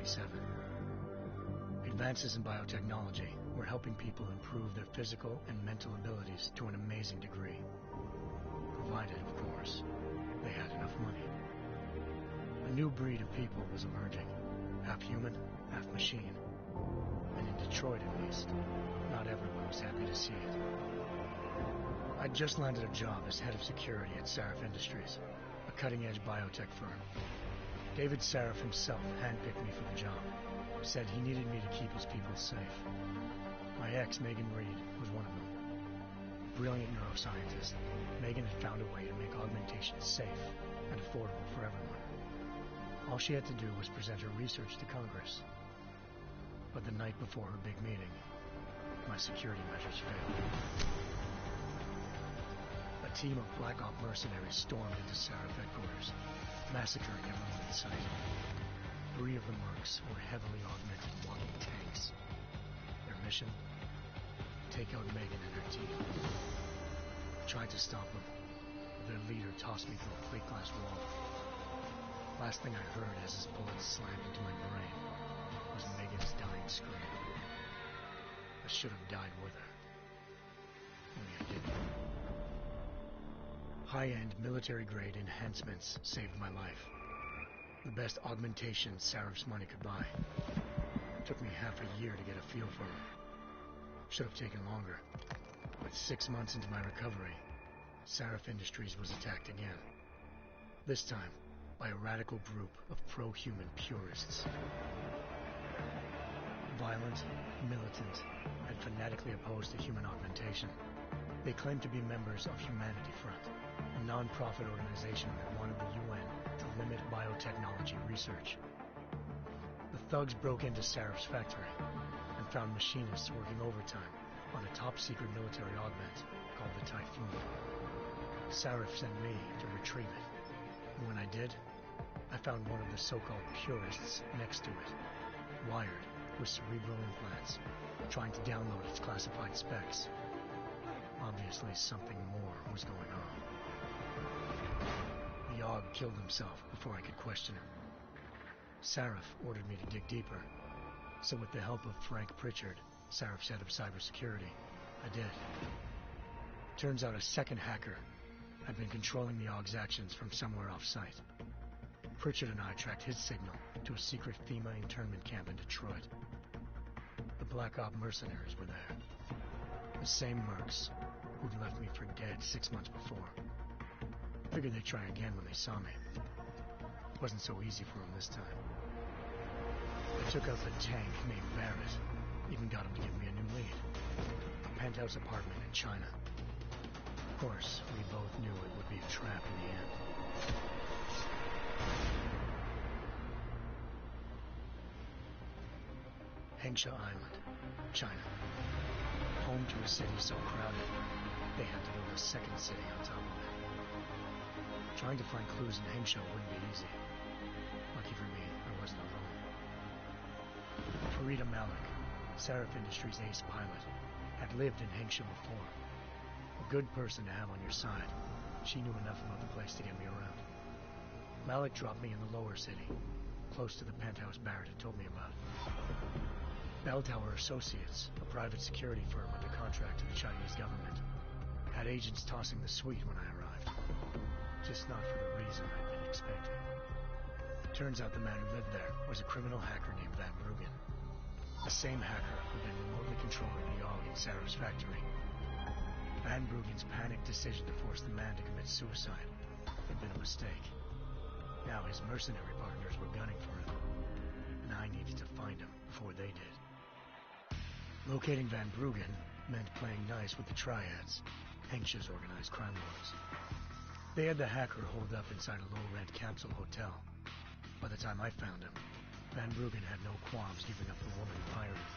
1997. Advances in biotechnology were helping people improve their physical and mental abilities to an amazing degree. Provided, of course, they had enough money. A new breed of people was emerging, half human, half machine. And in Detroit, at least, not everyone was happy to see it. I'd just landed a job as head of security at Sarif Industries, a cutting-edge biotech firm. David Sarif himself handpicked me for the job, said he needed me to keep his people safe. My ex, Megan Reed, was one of them. Brilliant neuroscientist, Megan had found a way to make augmentation safe and affordable for everyone. All she had to do was present her research to Congress. But the night before her big meeting, my security measures failed. A team of Black Op mercenaries stormed into Sarif headquarters, massacring everyone in sight. 3 of the mercs were heavily augmented walking tanks. Their mission? Take out Megan and her team. I tried to stop them, but their leader tossed me through a plate glass wall. Last thing I heard as his bullets slammed into my brain was Megan's dying scream. I should have died with her. Only I didn't. High-end military-grade enhancements saved my life. The best augmentation Sarif's money could buy. It took me half a year to get a feel for them. Should have taken longer. But 6 months into my recovery, Sarif Industries was attacked again. This time, by a radical group of pro-human purists. Violent, militant, and fanatically opposed to human augmentation. They claimed to be members of Humanity Front, a non-profit organization that wanted the UN to limit biotechnology research. The thugs broke into Sarif's factory and found machinists working overtime on a top-secret military augment called the Typhoon. Sarif sent me to retrieve it, and when I did, I found one of the so-called purists next to it, wired with cerebral implants, trying to download its classified specs. Obviously, something more was going on. The Aug killed himself before I could question him. Sarif ordered me to dig deeper, so with the help of Frank Pritchard, Sarif's head of cybersecurity, I did. Turns out a second hacker had been controlling the Aug's actions from somewhere off-site. Pritchard and I tracked his signal to a secret FEMA internment camp in Detroit. The Black Op mercenaries were there. The same mercs who'd left me for dead 6 months before. Figured they'd try again when they saw me. It wasn't so easy for them this time. I took out the tank named Barrett. Even got him to give me a new lead. A penthouse apartment in China. Of course, we both knew it would be a trap in the end. Hengsha Island, China. Home to a city so crowded, they had to build a second city on top of it. Trying to find clues in Hengsha wouldn't be easy. Lucky for me, I wasn't alone. Farida Malik, Sarif Industries' ace pilot, had lived in Hengsha before. A good person to have on your side. She knew enough about the place to get me around. Malik dropped me in the lower city, close to the penthouse Barrett had told me about. Bell Tower Associates, a private security firm under contract to the Chinese government, had agents tossing the suite when I arrived. Just not for the reason I'd been expecting. Turns out the man who lived there was a criminal hacker named Van Bruggen. The same hacker who'd been remotely controlling the Aug in Sarif's factory. Van Bruggen's panicked decision to force the man to commit suicide had been a mistake. Now his mercenary partners were gunning for him, and I needed to find him before they did. Locating Van Bruggen meant playing nice with the Triads, Hengsha's organized crime lords. They had the hacker holed up inside a low-rent capsule hotel. By the time I found him, Van Bruggen had no qualms giving up the woman who hired him.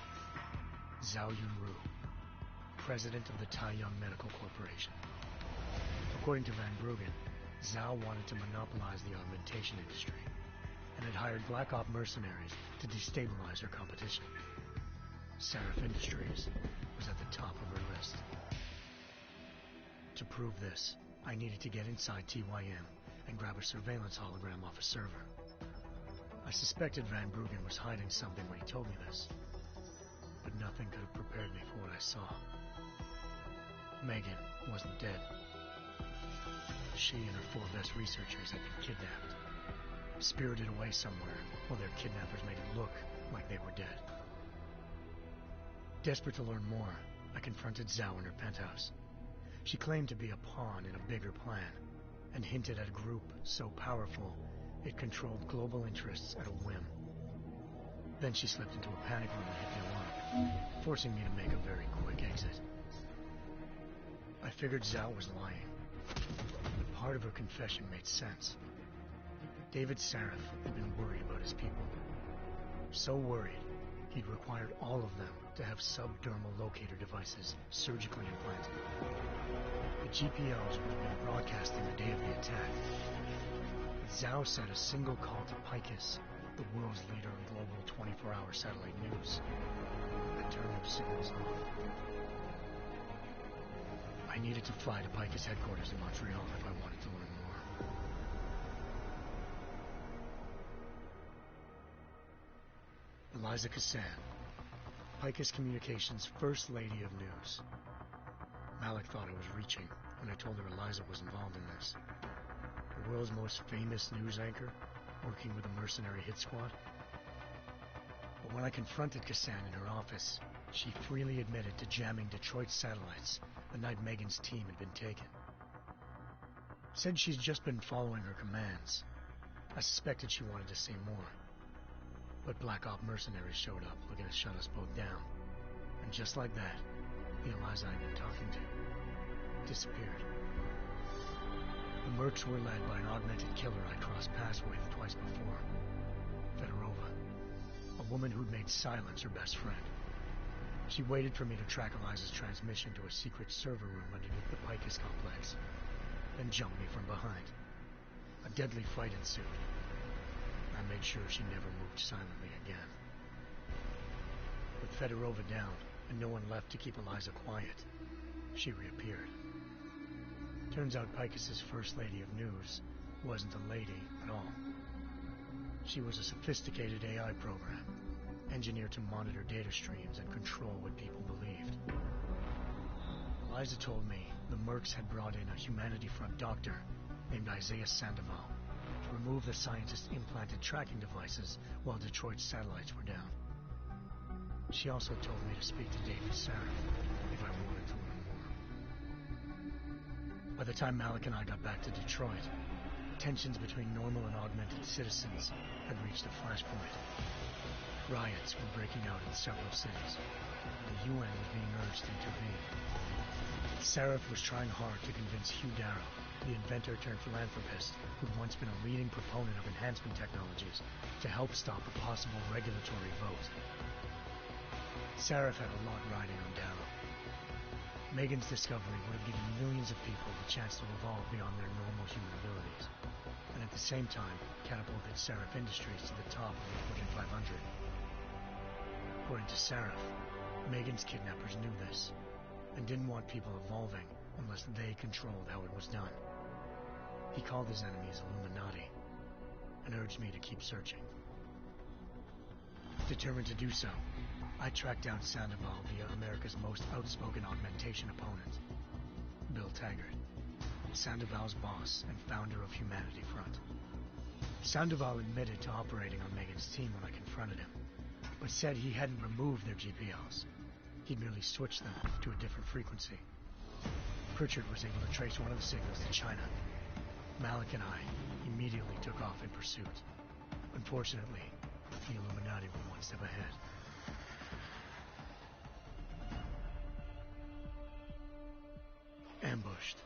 Zhao Yunru, president of the Taiyang Medical Corporation. According to Van Bruggen, Zhao wanted to monopolize the augmentation industry and had hired Black Op mercenaries to destabilize her competition. Sarif Industries was at the top of her list. To prove this, I needed to get inside TYM and grab a surveillance hologram off a server. I suspected Van Bruggen was hiding something when he told me this, but nothing could have prepared me for what I saw. Megan wasn't dead. She and her 4 best researchers had been kidnapped, spirited away somewhere while their kidnappers made it look like they were dead. Desperate to learn more, I confronted Zhao in her penthouse. She claimed to be a pawn in a bigger plan, and hinted at a group so powerful it controlled global interests at a whim. Then she slipped into a panic room and hit the alarm, forcing me to make a very quick exit. I figured Zhao was lying, but part of her confession made sense. David Sarif had been worried about his people. So worried, he'd required all of them to have subdermal locator devices surgically implanted. The GPOs would have been broadcasting the day of the attack. But Zhao said a single call to Picus, the world's leader in global 24-hour satellite news, had turned those signals on. I needed to fly to Picus headquarters in Montreal if I wanted to learn more. Eliza Cassan, Picus Communications' First Lady of News. Malik thought I was reaching when I told her Eliza was involved in this. The world's most famous news anchor, working with a mercenary hit squad. But when I confronted Cassan in her office, she freely admitted to jamming Detroit's satellites the night Megan's team had been taken. Said she's just been following her commands. I suspected she wanted to say more. But Black Op mercenaries showed up looking to shut us both down. And just like that, the Eliza I'd been talking to disappeared. The mercs were led by an augmented killer I crossed paths with twice before. Fedorova, a woman who'd made silence her best friend. She waited for me to track Eliza's transmission to a secret server room underneath the Picus complex, then jumped me from behind. A deadly fight ensued. I made sure she never moved silently again. With Fedorova down, and no one left to keep Eliza quiet, she reappeared. Turns out Picus's First Lady of News wasn't a lady at all. She was a sophisticated AI program, engineered to monitor data streams and control what people believed. Eliza told me the mercs had brought in a Humanity Front doctor named Isaiah Sandoval to remove the scientist's implanted tracking devices while Detroit's satellites were down. She also told me to speak to David Sarif if I wanted to learn more. By the time Malik and I got back to Detroit, tensions between normal and augmented citizens had reached a flashpoint. Riots were breaking out in several cities. The UN was being urged to intervene. Sarif was trying hard to convince Hugh Darrow, the inventor-turned-philanthropist who'd once been a leading proponent of enhancement technologies, to help stop a possible regulatory vote. Sarif had a lot riding on Darrow. Megan's discovery would have given millions of people the chance to evolve beyond their normal human abilities, and at the same time catapulted Sarif Industries to the top of the Fortune 500. According to Sarif, Megan's kidnappers knew this, and didn't want people evolving unless they controlled how it was done. He called his enemies Illuminati, and urged me to keep searching. Determined to do so, I tracked down Sandoval via America's most outspoken augmentation opponent, Bill Taggart, Sandoval's boss and founder of Humanity Front. Sandoval admitted to operating on Megan's team when I confronted him, but said he hadn't removed their GPLs. He'd merely switched them to a different frequency. Pritchard was able to trace one of the signals to China. Malik and I immediately took off in pursuit. Unfortunately, the Illuminati were one step ahead. Ambushed.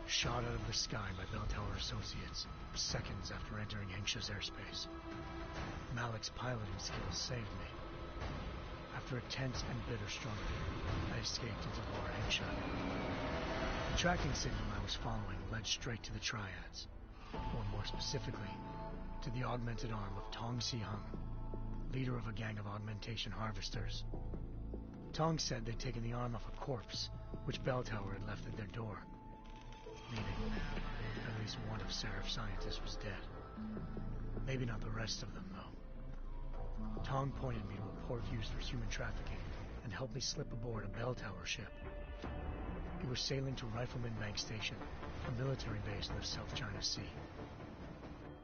Shot out of the sky by Bell Tower Associates, seconds after entering Hengsha's airspace. Malik's piloting skills saved me. After a tense and bitter struggle, I escaped into Lower Hengsha. The tracking signal I was following led straight to the Triads, or more specifically, to the augmented arm of Tong Si-hung, leader of a gang of augmentation harvesters. Tong said they'd taken the arm off a corpse, which Bell Tower had left at their door, meaning at least one of Sarif's scientists was dead. Maybe not the rest of them, though. Tong pointed me to a port used for human trafficking and helped me slip aboard a bell tower ship. It was sailing to Rifleman Bank Station, a military base in the South China Sea.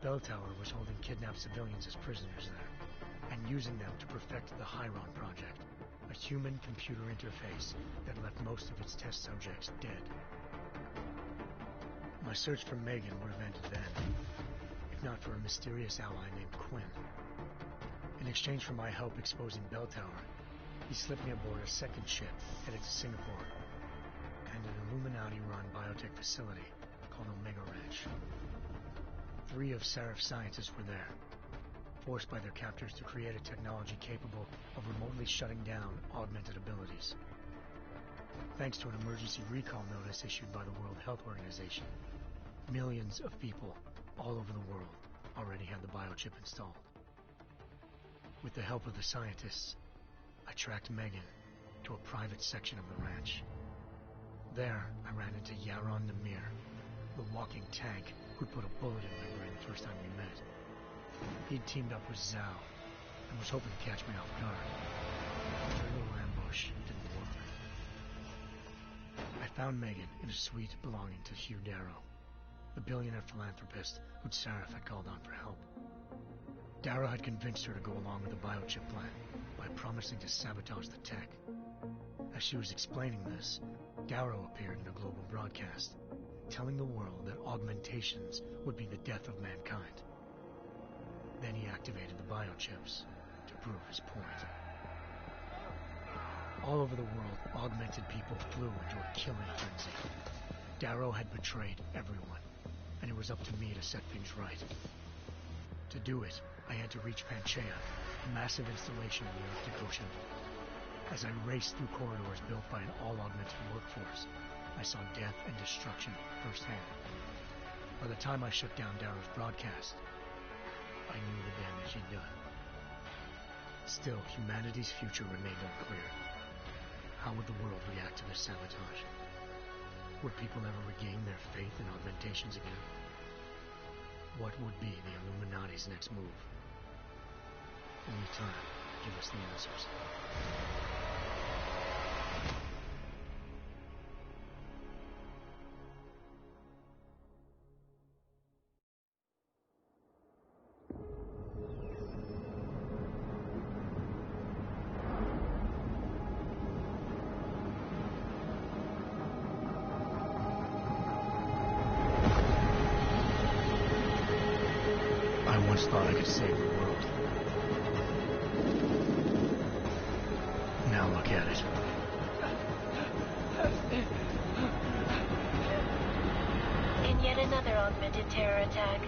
Bell Tower was holding kidnapped civilians as prisoners there, and using them to perfect the Chiron Project, a human-computer interface that left most of its test subjects dead. My search for Megan would have ended then, if not for a mysterious ally named Quinn. In exchange for my help exposing Bell Tower, he slipped me aboard a second ship headed to Singapore, and an Illuminati-run biotech facility called Omega Ranch. 3 of Serif's scientists were there, forced by their captors to create a technology capable of remotely shutting down augmented abilities. Thanks to an emergency recall notice issued by the World Health Organization, millions of people all over the world already had the biochip installed. With the help of the scientists, I tracked Megan to a private section of the ranch. There, I ran into Yaron Namir, the walking tank who'd put a bullet in my brain the first time we met. He'd teamed up with Zhao and was hoping to catch me off guard. Their little ambush didn't work. I found Megan in a suite belonging to Hugh Darrow, the billionaire philanthropist who'd Sarif had called on for help. Darrow had convinced her to go along with the biochip plan by promising to sabotage the tech. As she was explaining this, Darrow appeared in a global broadcast, telling the world that augmentations would be the death of mankind. Then he activated the biochips to prove his point. All over the world, augmented people flew into a killing frenzy. Darrow had betrayed everyone, and it was up to me to set things right. To do it, I had to reach Panchaea, a massive installation in the Arctic Ocean. As I raced through corridors built by an all-augmented workforce, I saw death and destruction firsthand. By the time I shut down Darrow's broadcast, I knew the damage he'd done. Still, humanity's future remained unclear. How would the world react to this sabotage? Would people ever regain their faith in augmentations again? What would be the Illuminati's next move? Only time will give us the answers. I once thought I could save the world. Now look at it. In yet another augmented terror attack,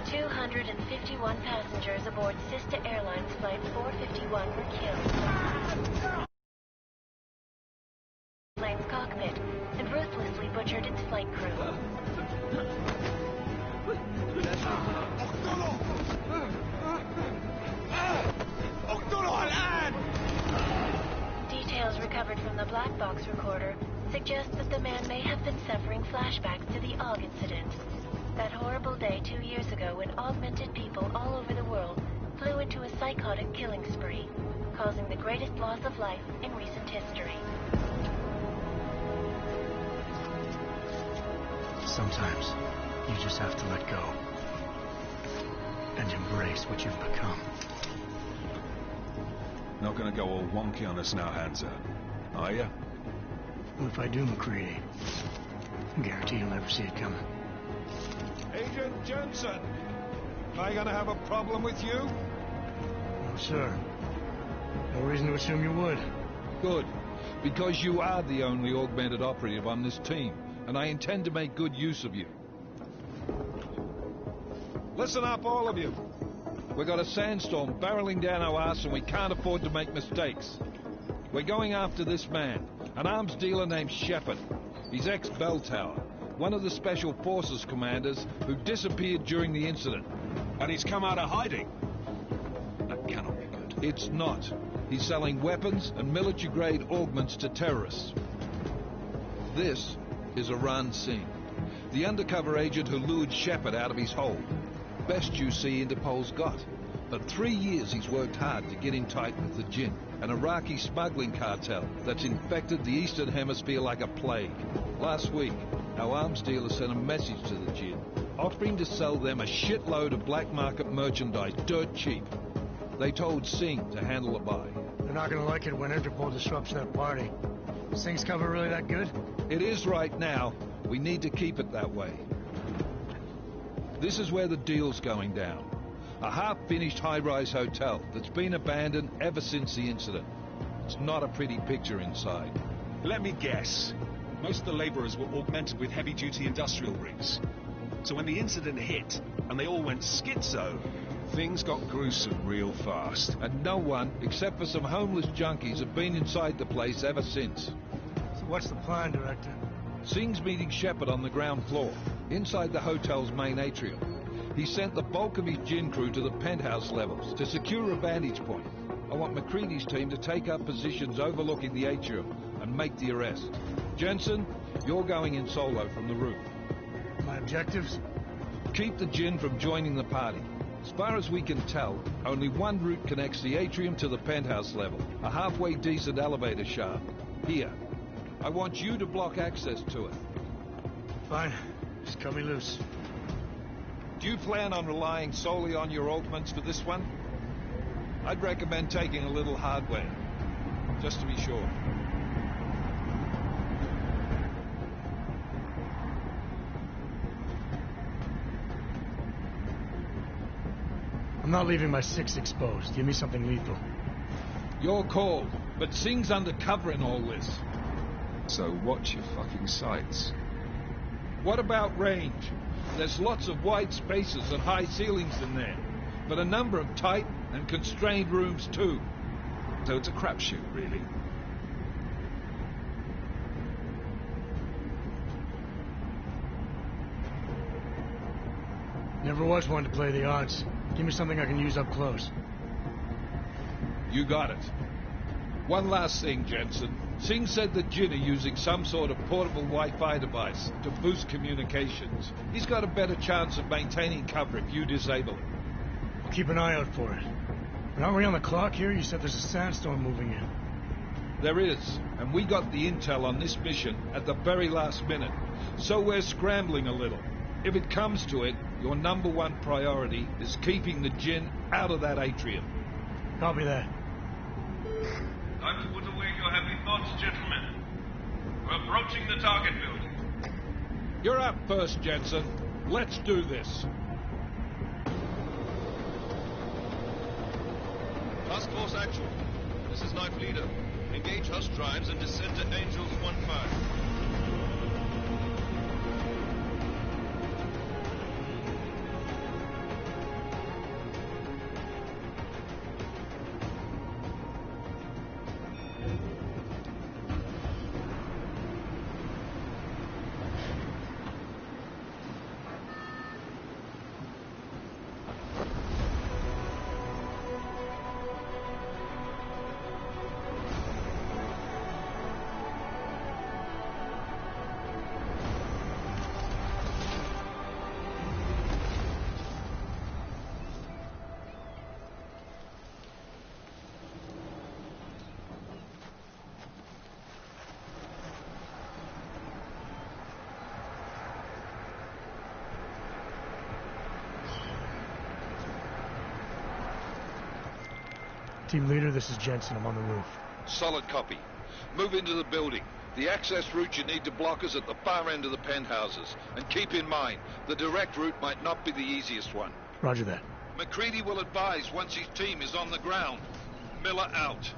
251 passengers aboard Sister Airlines Flight 451 were killed. The plane's cockpit and ruthlessly butchered its flight crew. Details recovered from the black box recorder suggest that the man may have been suffering flashbacks to the AUG incident. That horrible day 2 years ago when augmented people all over the world flew into a psychotic killing spree, causing the greatest loss of life in recent history. Sometimes you just have to let go and embrace what you've become. Not gonna go all wonky on us now, Hansa, are ya? Well, if I do, McCready, I guarantee you'll never see it coming. Agent Jensen, am I gonna have a problem with you? No, sir. No reason to assume you would. Good, because you are the only augmented operative on this team, and I intend to make good use of you. Listen up, all of you. We've got a sandstorm barreling down our arse and we can't afford to make mistakes. We're going after this man, an arms dealer named Shepard. He's ex-Bell Tower, one of the Special Forces commanders who disappeared during the incident. And he's come out of hiding. That cannot be good. It's not. He's selling weapons and military-grade augments to terrorists. This is a run scene. The undercover agent who lured Shepard out of his hole. Best you see Interpol's got. For 3 years he's worked hard to get in tight with the Jinn, an Iraqi smuggling cartel that's infected the Eastern Hemisphere like a plague. Last week, our arms dealer sent a message to the Jinn, offering to sell them a shitload of black market merchandise dirt cheap. They told Singh to handle the buy. They're not gonna like it when Interpol disrupts their party. Singh's cover really that good? It is right now. We need to keep it that way. This is where the deal's going down. A half-finished high-rise hotel that's been abandoned ever since the incident. It's not a pretty picture inside. Let me guess. Most of the laborers were augmented with heavy-duty industrial rigs. So when the incident hit, and they all went schizo, things got gruesome real fast. And no one, except for some homeless junkies, have been inside the place ever since. So what's the plan, Director? Singh's meeting Shepard on the ground floor, inside the hotel's main atrium. He sent the bulk of his Jinn crew to the penthouse levels to secure a vantage point. I want McCready's team to take up positions overlooking the atrium and make the arrest. Jensen, you're going in solo from the roof. My objectives? Keep the Jinn from joining the party. As far as we can tell, only one route connects the atrium to the penthouse level, a halfway decent elevator shaft. Here. I want you to block access to it. Fine. Just cut me loose. Do you plan on relying solely on your augments for this one? I'd recommend taking a little hardware, just to be sure. I'm not leaving my 6 exposed. Give me something lethal. Your call, but Singh's undercover in all this. So watch your fucking sights. What about range? There's lots of wide spaces and high ceilings in there, but a number of tight and constrained rooms too. So it's a crapshoot, really. Never was one to play the odds. Give me something I can use up close. You got it. One last thing, Jensen. Singh said the Jinn are using some sort of portable Wi-Fi device to boost communications. He's got a better chance of maintaining cover if you disable it. I'll keep an eye out for it. But aren't we on the clock here? You said there's a sandstorm moving in. There is, and we got the intel on this mission at the very last minute, so we're scrambling a little. If it comes to it, your #1 priority is keeping the Jinn out of that atrium. Copy that. Time to put away your heavy thoughts, gentlemen. We're approaching the target building. You're up first, Jensen. Let's do this. Task Force Actual. This is Knife Leader. Engage Hush drives and descend to Angels 1-5. Team leader, this is Jensen. I'm on the roof. Solid copy. Move into the building. The access route you need to block is at the far end of the penthouses. And keep in mind, the direct route might not be the easiest one. Roger that. McCready will advise once his team is on the ground. Miller out.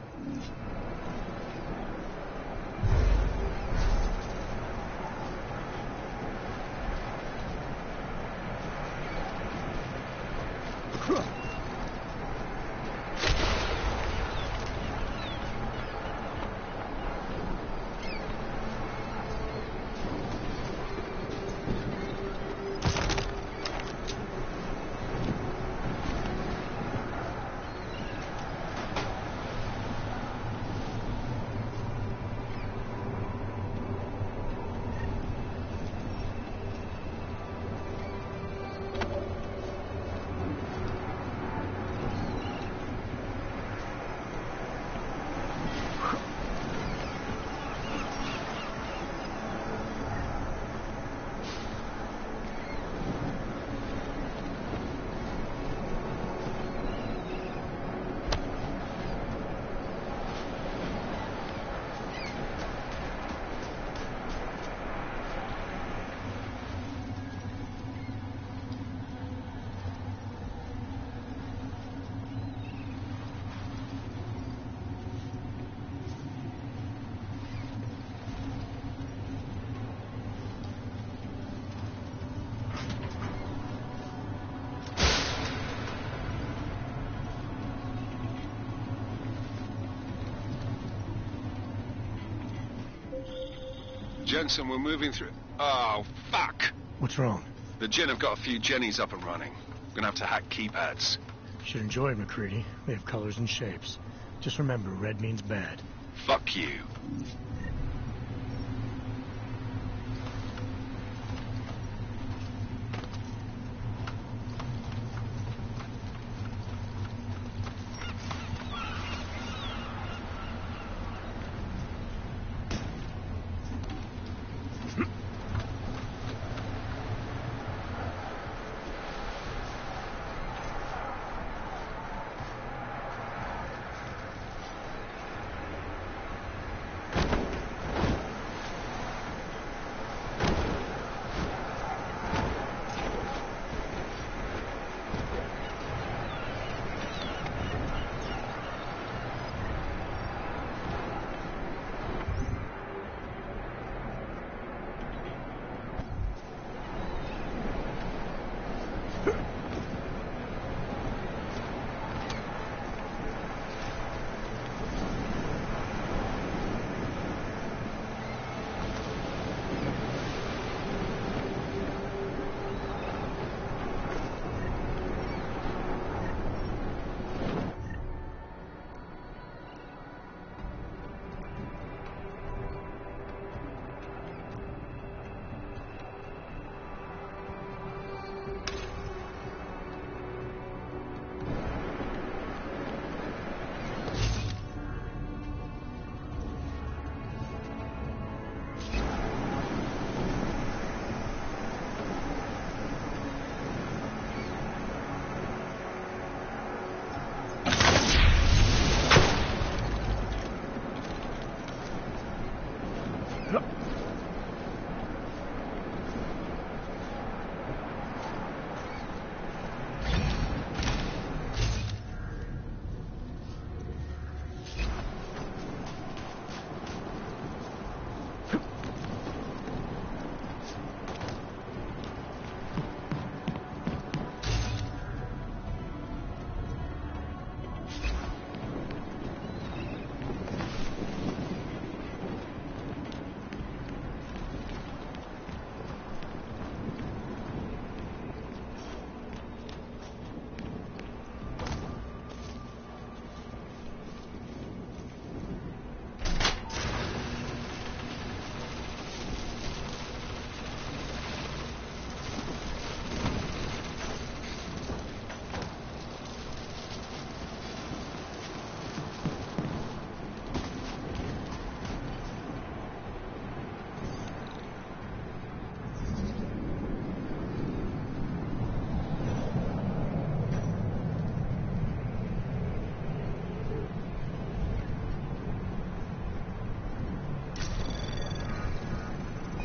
Jensen, we're moving through... Oh, fuck! What's wrong? The Jinn have got a few Jennies up and running. Gonna have to hack keypads. Should enjoy McCready. They have colors and shapes. Just remember, red means bad. Fuck you.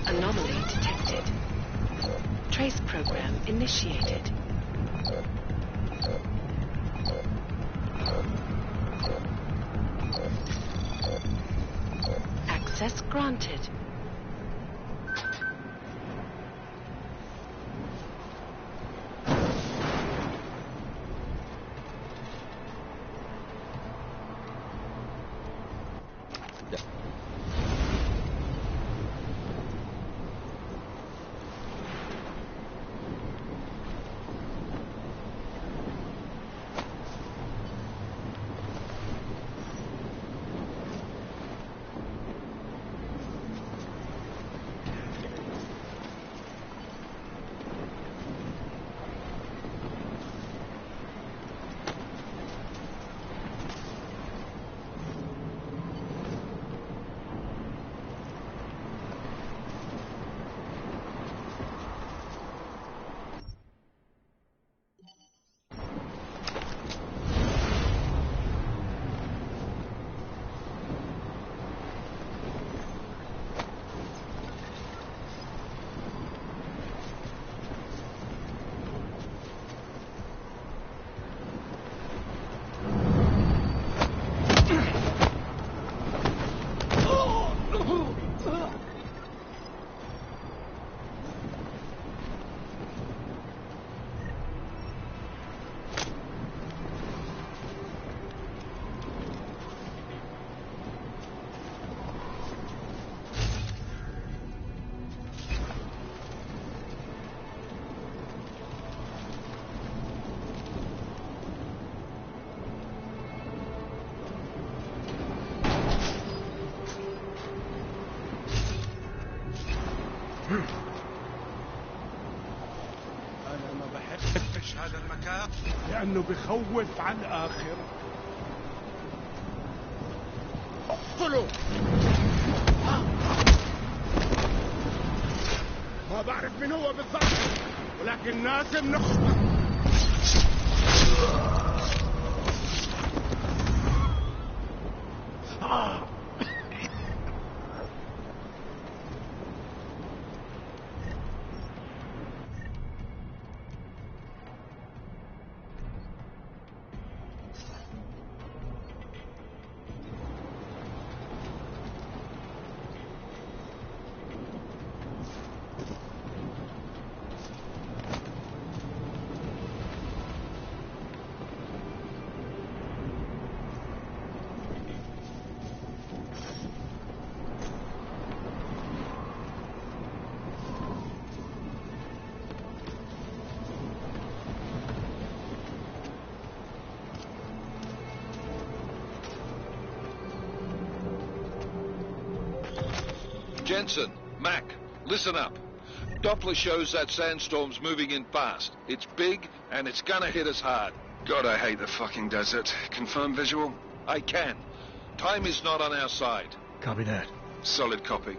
Anomaly detected. Trace program initiated. Access granted. ليش هذا المكان؟ لأنه بخوف على الآخر. اقتلوا! ما بعرف من هو بالضبط، ولكن لازم نقتله. Jensen, Mac, listen up. Doppler shows that sandstorm's moving in fast. It's big, and it's gonna hit us hard. God, I hate the fucking desert. Confirm visual? I can. Time is not on our side. Copy that. Solid copy.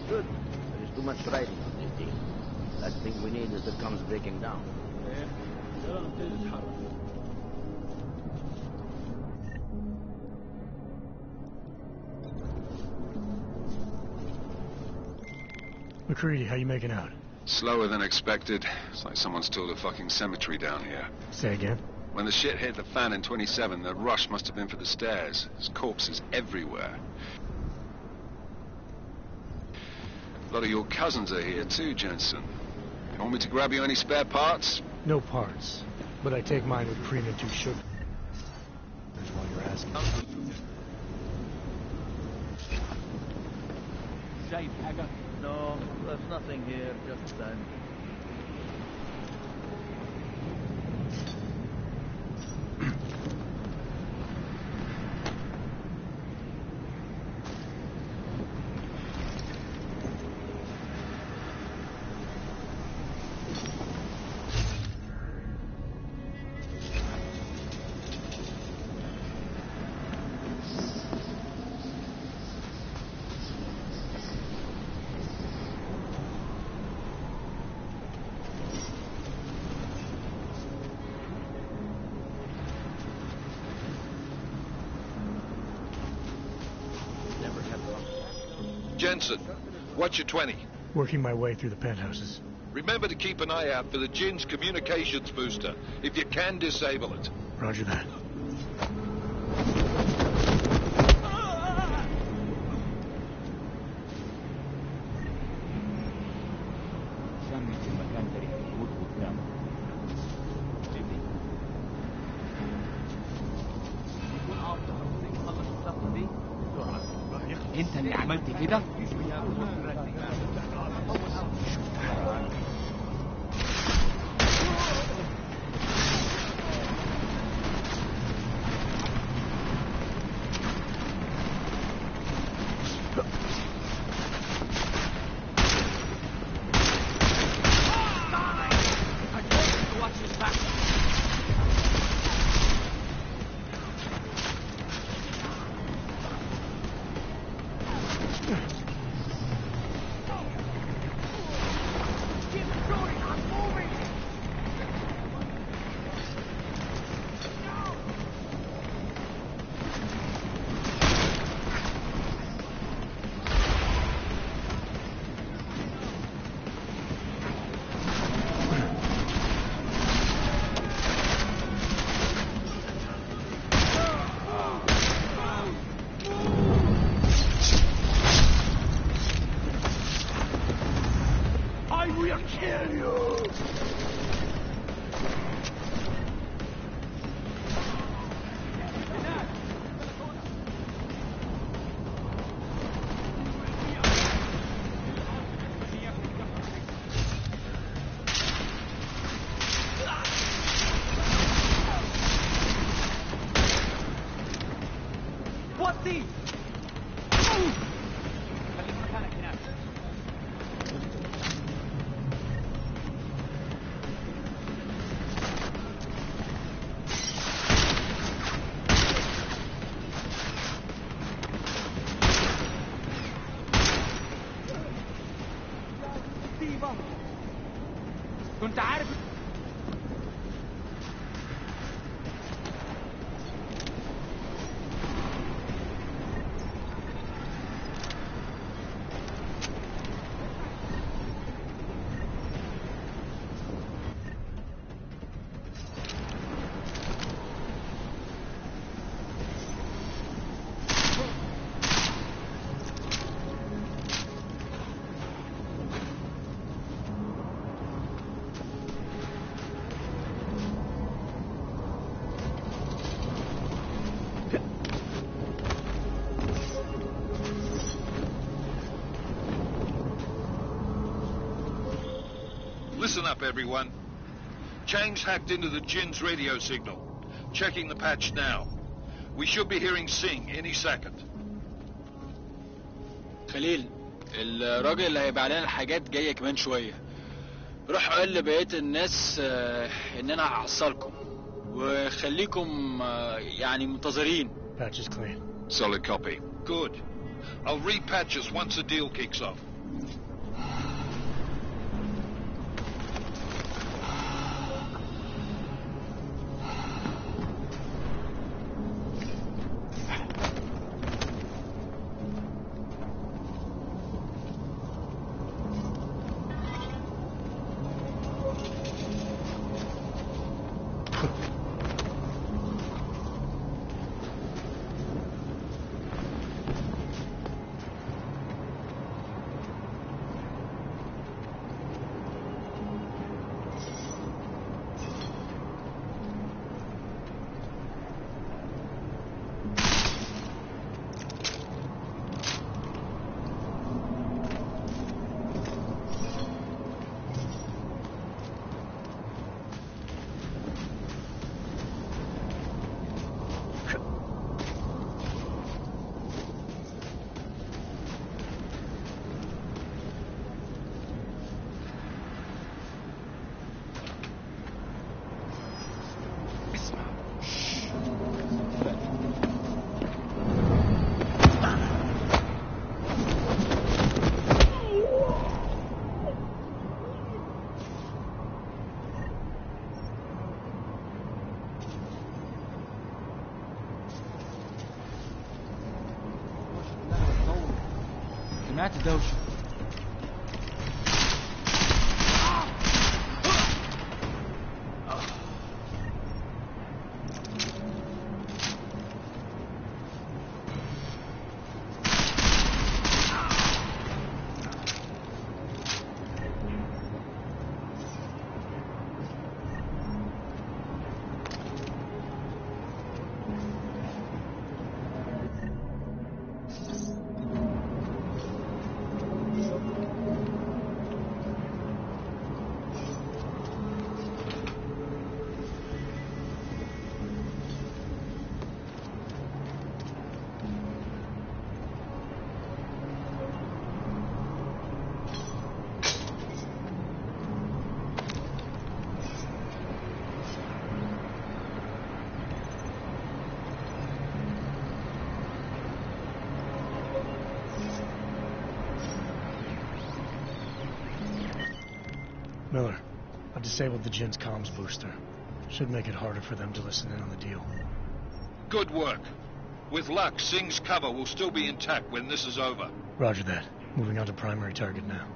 Good. There is too much riding on this thing. Last thing we need is the guns breaking down. McCready, how you making out? Slower than expected. It's like someone's tilled a fucking cemetery down here. Say again? When the shit hit the fan in 27, the rush must have been for the stairs. There's corpses everywhere. A lot of your cousins are here too, Jensen. You want me to grab you any spare parts? No parts. But I take mine with cream and 2 sugar. That's why you're asking. No, there's nothing here, just sand. Jensen. What's your 20? Working my way through the penthouses. Remember to keep an eye out for the Jinn's communications booster. If you can, disable it. Roger that. انت اللي عملت كده؟ كنت عارف Listen up, everyone. Chang's hacked into the Jinn's radio signal. Checking the patch now. We should be hearing Singh any second. خليل الراجل اللي هيبقى لنا الحاجات جايه كمان شويه. روح قول لبقيه الناس ان انا هحصلكم وخليكم يعني منتظرين. Patch is clean. Solid copy. Good. I'll repatch us once the deal kicks off. سمعت دوشة. Miller, I disabled the Jin's comms booster. Should make it harder for them to listen in on the deal. Good work. With luck, Singh's cover will still be intact when this is over. Roger that. Moving on to primary target now.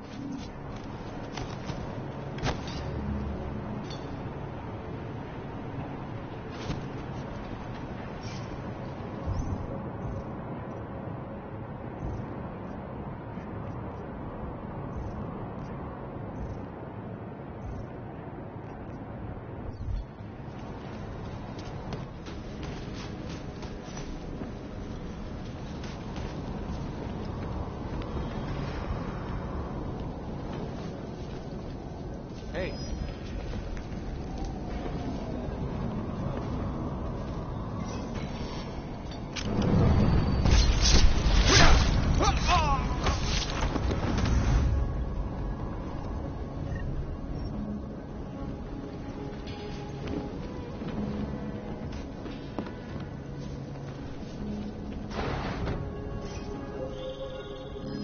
Hey.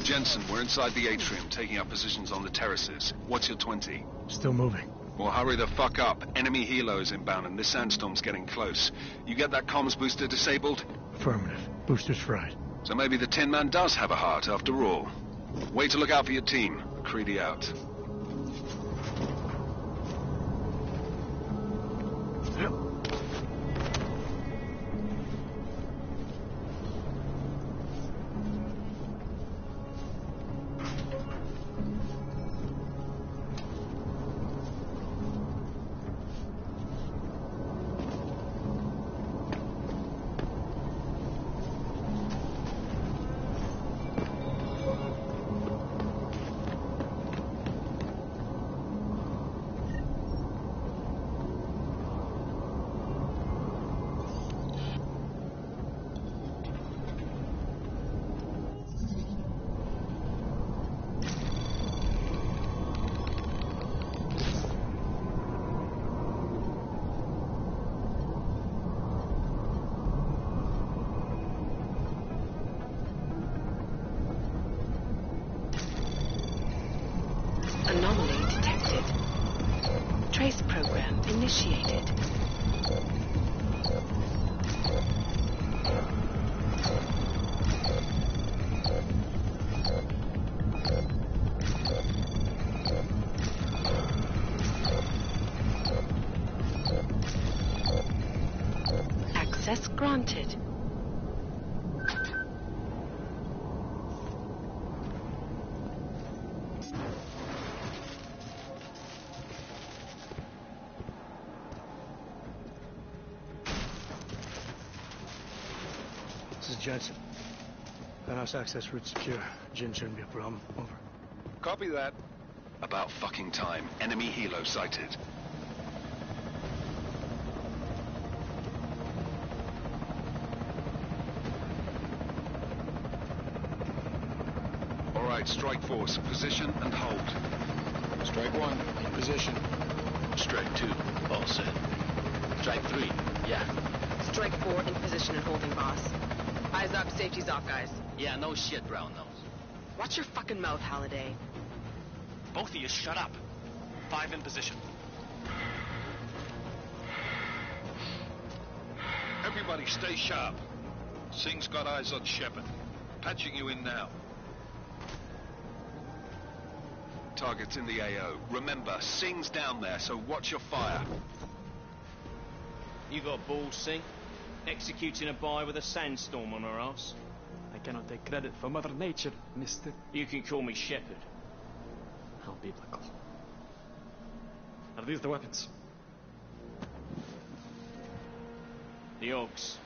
Jensen, we're inside the atrium, taking up positions on the terraces. What's your 20? Still moving. Well, hurry the fuck up. Enemy helos inbound and this sandstorm's getting close. You get that comms booster disabled? Affirmative. Booster's fried. So maybe the Tin Man does have a heart after all. Way to look out for your team. McCready out. Yep. Anomaly detected. Trace program initiated. Access granted. This is Jensen. Penthouse access route secure. Jin shouldn't be a problem. Over. Copy that. About fucking time. Enemy helo sighted. All right, strike force. Position and hold. Strike 1, in position. Strike 2, all set. Strike 3, yeah. Strike 4 in position and holding, boss. Eyes up, safety's off, guys. Yeah, no shit, brown nose. Watch your fucking mouth, Halliday. Both of you, shut up. 5 in position. Everybody stay sharp. Singh's got eyes on Shepard. Patching you in now. targets in the AO. Remember, Sing's down there, so watch your fire. You got balls, Sing? Executing a buy with a sandstorm on her ass? I cannot take credit for Mother Nature, mister. You can call me Shepherd. How biblical. Are these the weapons? The Ogs.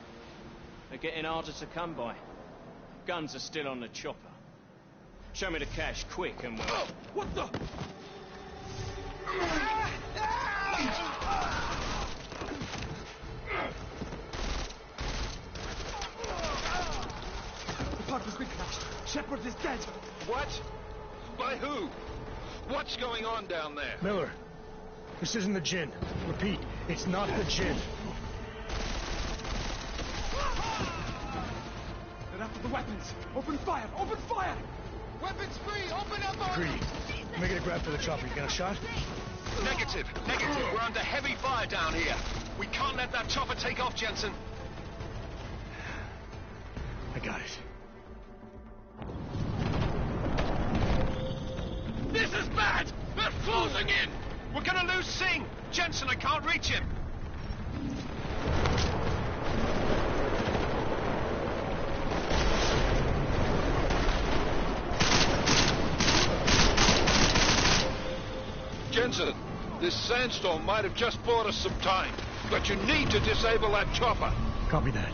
They're getting harder to come by. Guns are still on the chopper. Show me the cash, quick, and we'll... Oh, what the? The park has been crashed. Shepard is dead. What? By who? What's going on down there? Miller, this isn't the Jinn. Repeat, it's not the Jinn. They're after the weapons. Open fire! Open fire! Weapons free! Open up! Greedy, making a grab for the chopper. You got a shot? Negative. We're under heavy fire down here. We can't let that chopper take off, Jensen. I got it. This is bad! They're closing in! We're gonna lose Singh! Jensen, I can't reach him! Jensen, this sandstorm might have just bought us some time, but you need to disable that chopper. Copy that.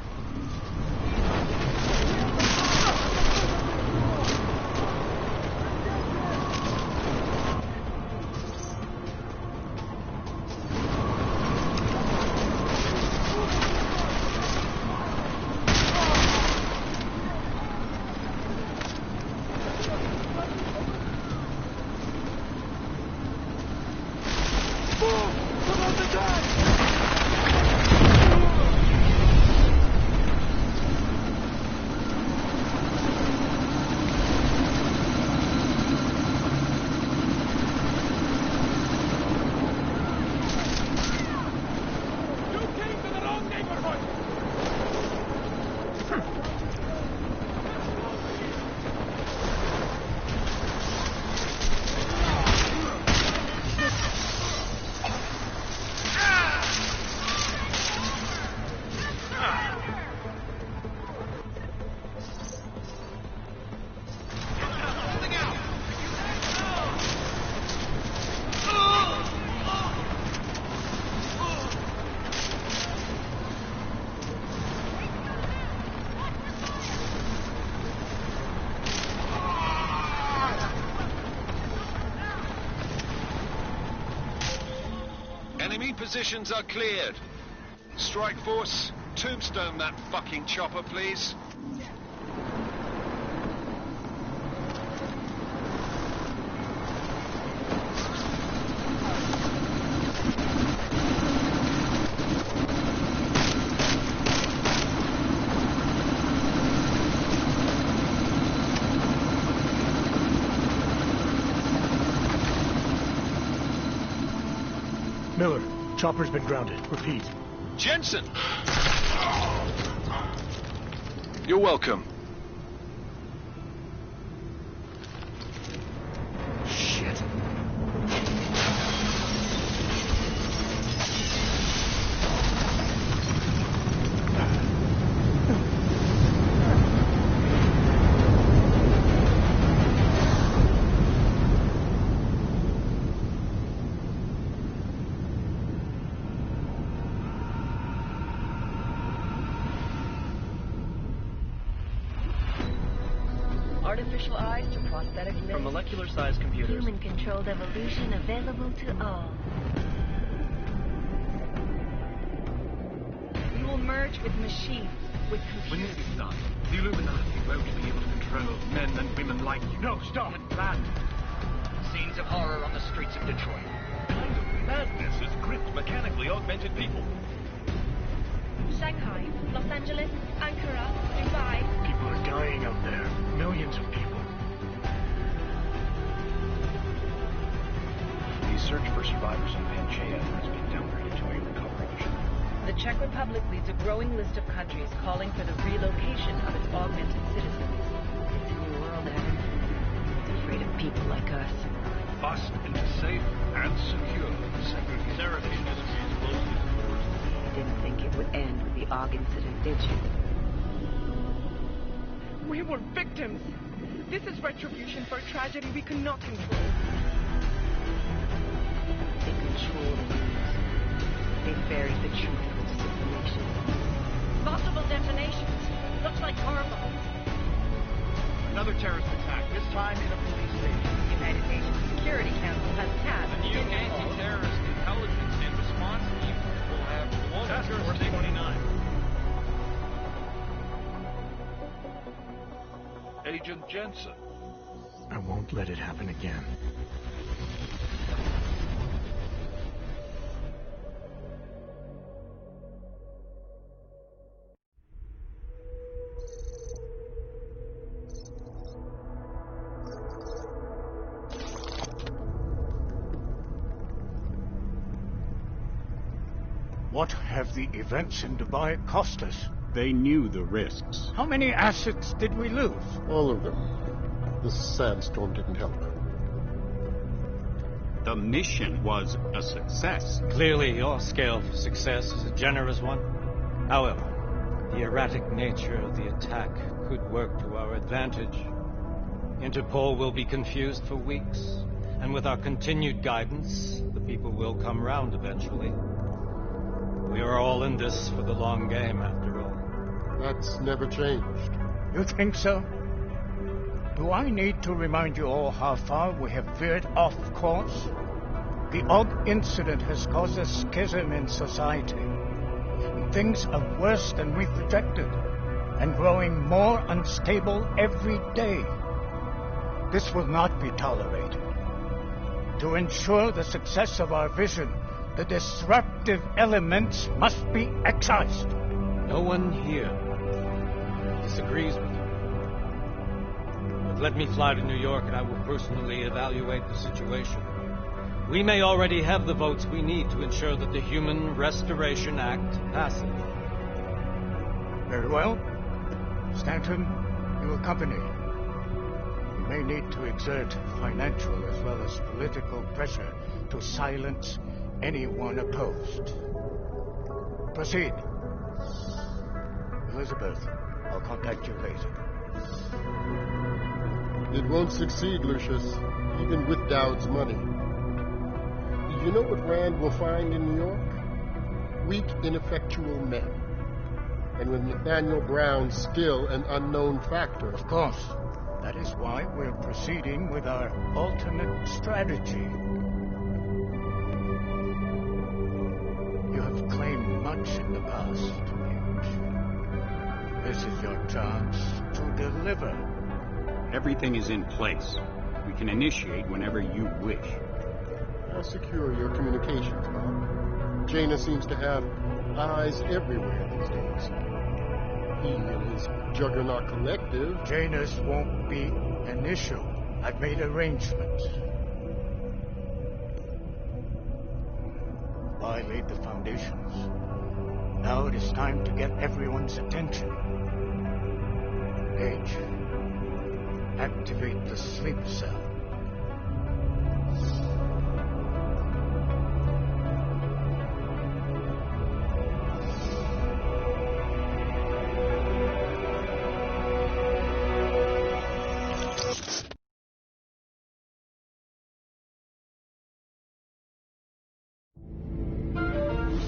Enemy positions are cleared. Strike Force, tombstone that fucking chopper, please. Miller, chopper's been grounded. Repeat. Jensen! You're welcome. Shit. Artificial eyes to prosthetic limbs. From molecular-sized computers. Human-controlled evolution available to all. We will merge with machines, with computers. When this is done, the Illuminati won't be able to control men and women like you. No, stop. And plan. Scenes of horror on the streets of Detroit. Kind of madness has gripped mechanically augmented people. Shanghai, Los Angeles, Ankara, Dubai. People are dying out there. Millions of people. The search for survivors in Pangaea has been downgraded to a recovery mission. The Czech Republic leads a growing list of countries calling for the relocation of its augmented citizens. It's a new world, Evan. It's afraid of people like us. bust into safe and secure segregation. Seraph Industries closed its doors. Didn't think it would end with the AUG incident, did you? We were victims. This is retribution for a tragedy we cannot control. They control the news. They buried the truth from simulation. Multiple detonations. Looks like car bombs. Another terrorist attack, this time in a police station. The United Nations Security Council has passed The new anti-terrorist intelligence and response team will have Task Force 29. Agent Jensen. I won't let it happen again. What have the events in Dubai cost us? They knew the risks. How many assets did we lose? All of them. This sandstorm didn't help. The mission was a success. Clearly, your scale for success is a generous one. However, the erratic nature of the attack could work to our advantage. Interpol will be confused for weeks, and with our continued guidance, the people will come round eventually. We are all in this for the long game, after all. That's never changed. You think so? Do I need to remind you all how far we have veered off course? The AUG incident has caused a schism in society. Things are worse than we projected, and growing more unstable every day. This will not be tolerated. To ensure the success of our vision, the disruptive elements must be excised. No one here disagrees with you. But let me fly to New York and I will personally evaluate the situation. We may already have the votes we need to ensure that the Human Restoration Act passes. Very well. Stanton, you accompany. We may need to exert financial as well as political pressure to silence anyone opposed. Proceed. Elizabeth, I'll contact you later. It won't succeed, Lucius, even with Dowd's money. You know what Rand will find in New York? Weak, ineffectual men. And with Nathaniel Brown still an unknown factor. Of course. That is why we're proceeding with our alternate strategy. You have claimed much in the past, H. This is your chance to deliver. Everything is in place. We can initiate whenever you wish. How secure your communications, Bob? Jaina seems to have eyes everywhere these days. He and his Juggernaut Collective... Jaina's won't be an issue. I've made arrangements. I laid the foundations. Now it is time to get everyone's attention. H, activate the sleep cell.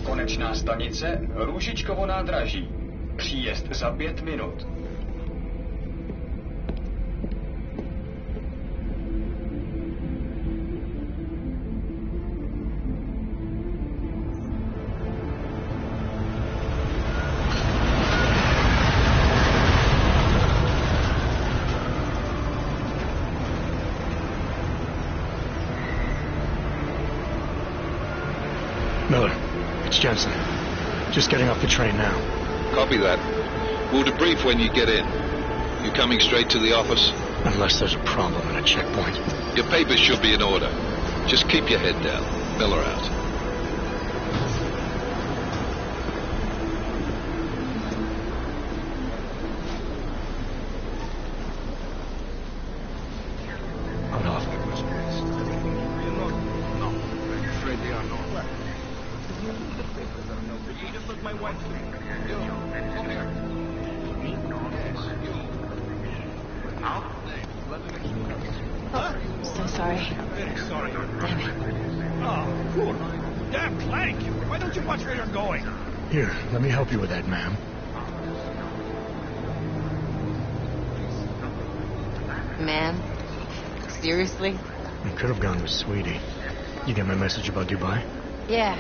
Konečná stanice Růžičkovo nádraží. Příjezd za 5 minut. Miller, it's Jensen. Just getting off the train now. Copy that. We'll debrief when you get in. You coming straight to the office? Unless there's a problem at a checkpoint. Your papers should be in order. Just keep your head down. Miller out. Hold off. Just let my wife sleep. So sorry. Sorry. Damn it. Oh, poor. Damn plank! Why don't you watch where you're going? Here, let me help you with that, ma'am. Man? Seriously? I could have gone with Sweetie. You get my message about Dubai? Yeah.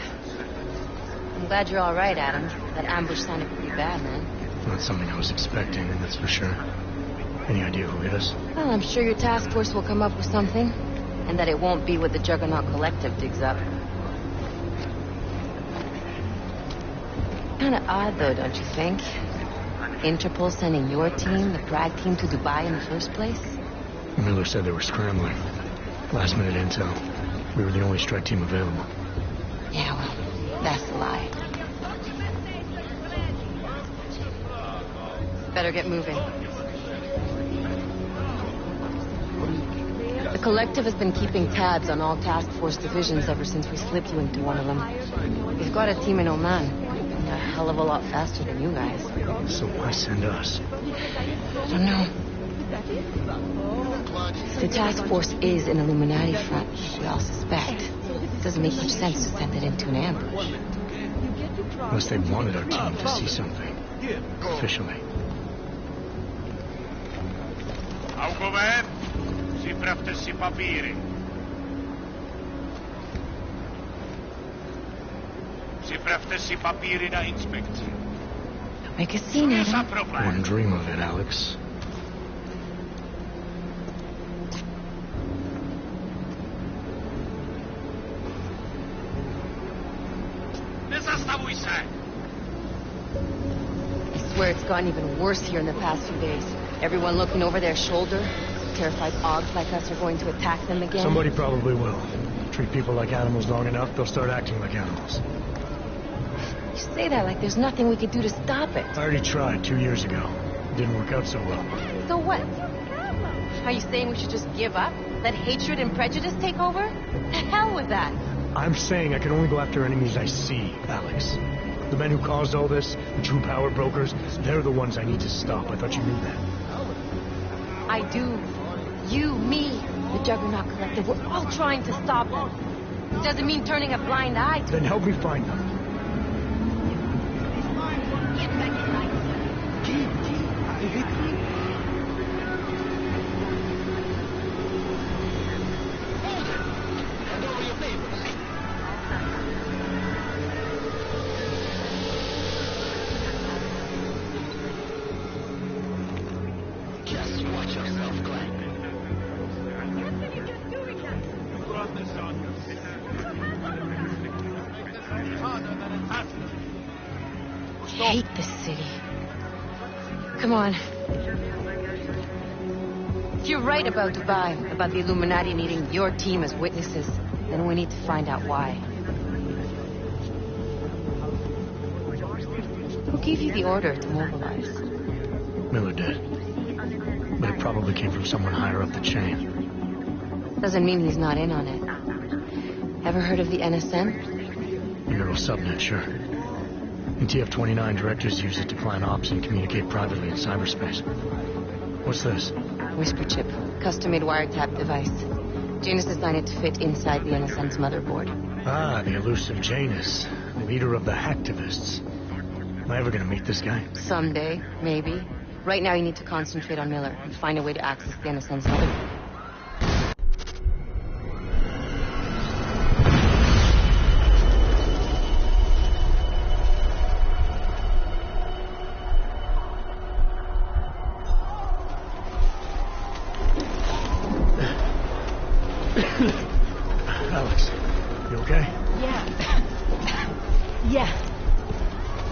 I'm glad you're all right, Adam. That ambush sounded pretty bad, man. Not something I was expecting, that's for sure. Any idea who hit us? Well, I'm sure your task force will come up with something. And that it won't be what the Juggernaut Collective digs up. Kinda odd, though, don't you think? Interpol sending your team, the Prague team, to Dubai in the first place? Miller said they were scrambling. Last minute intel. We were the only strike team available. Yeah, well, that's a lie. Better get moving. The Collective has been keeping tabs on all task force divisions ever since we slipped you into one of them. We've got a team in Oman. A hell of a lot faster than you guys. So why send us? I don't know. If the task force is an Illuminati front, we all suspect. It doesn't make much sense to send it into an ambush. Unless they wanted our team to see something. Officially. Augover, připravte si papíry. Připravte si papíry na inspekci. Don't make a scene, Adam. Wouldn't dream of it, Alex. Nezastavuj se! I swear it's gotten even worse here in the past few days. Everyone looking over their shoulder. Terrified Augs like us are going to attack them again. Somebody probably will. Treat people like animals long enough, they'll start acting like animals. You say that like there's nothing we could do to stop it. I already tried 2 years ago. It didn't work out so well. So what? Are you saying we should just give up? Let hatred and prejudice take over? The hell with that. I'm saying I can only go after enemies I see, Alex. The men who caused all this, the true power brokers, they're the ones I need to stop. I thought you knew that. I do. You, me, the Juggernaut Collective, we're all trying to stop them. It doesn't mean turning a blind eye to Then help me find them. Just watch yourself, Glenn. I hate this city. Come on. If you're right about Dubai, about the Illuminati needing your team as witnesses, then we need to find out why. Who gave you the order to mobilize? Miller did. But it probably came from someone higher up the chain. Doesn't mean he's not in on it. Ever heard of the NSN? Euro subnet, sure. And TF-29 directors use it to plan ops and communicate privately in cyberspace. What's this? Whisper chip. Custom-made wiretap device. Janus designed it to fit inside the NSN's motherboard. Ah, the elusive Janus. Leader of the hacktivists. Am I ever gonna meet this guy? Someday, maybe. Right now you need to concentrate on Miller and find a way to access the NSN's motherboard. Alex, you okay? Yeah. Yeah.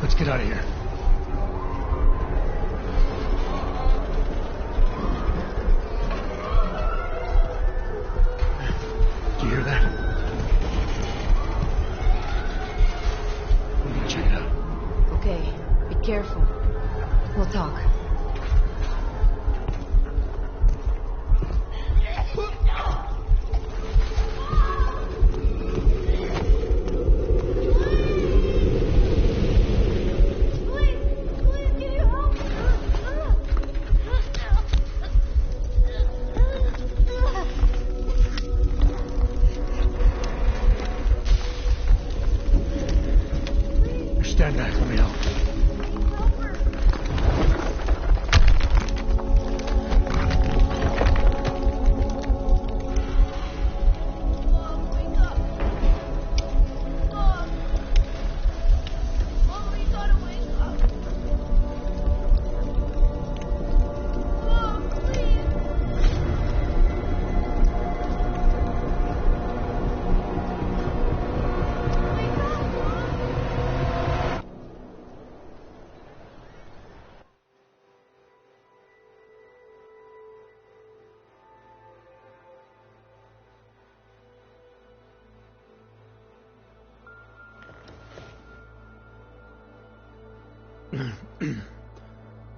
Let's get out of here. Do you hear that? I'm gonna check it out. Okay, be careful. We'll talk. Stand back, let me help.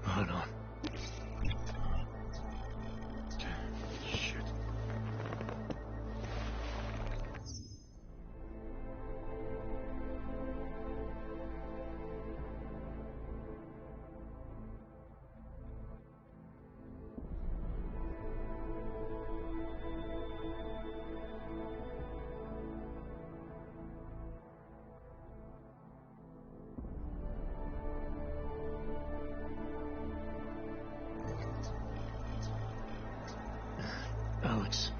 Hold on. Shit. Alex,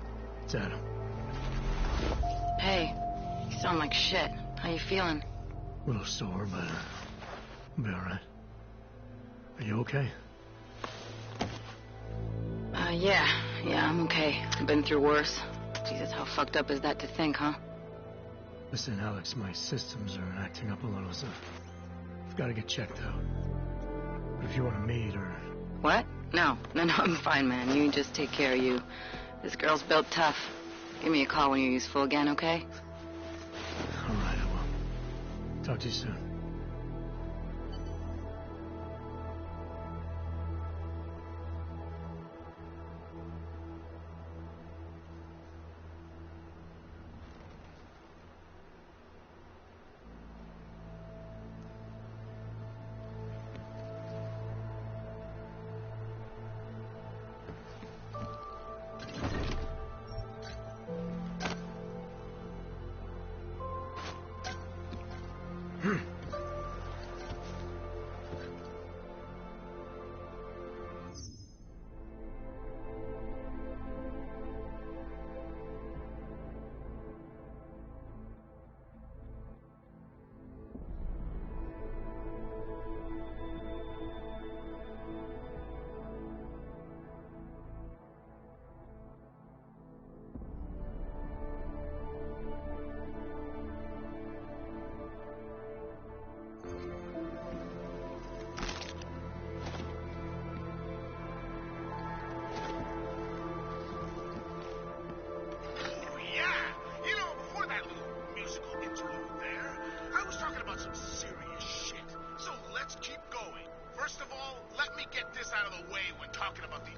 it's Adam. Hey, you sound like shit. How you feeling? A little sore, but I'll be alright. Are you okay? Yeah, I'm okay. I've been through worse. Jesus, how fucked up is that to think, huh? Listen, Alex, my systems are acting up a little, so I've got to get checked out. But if you want to meet or... What? No, I'm fine, man. You just take care of you. This girl's built tough. Give me a call when you're useful again, okay? Alright, I will. Talk to you soon. First of all, let me get this out of the way when talking about the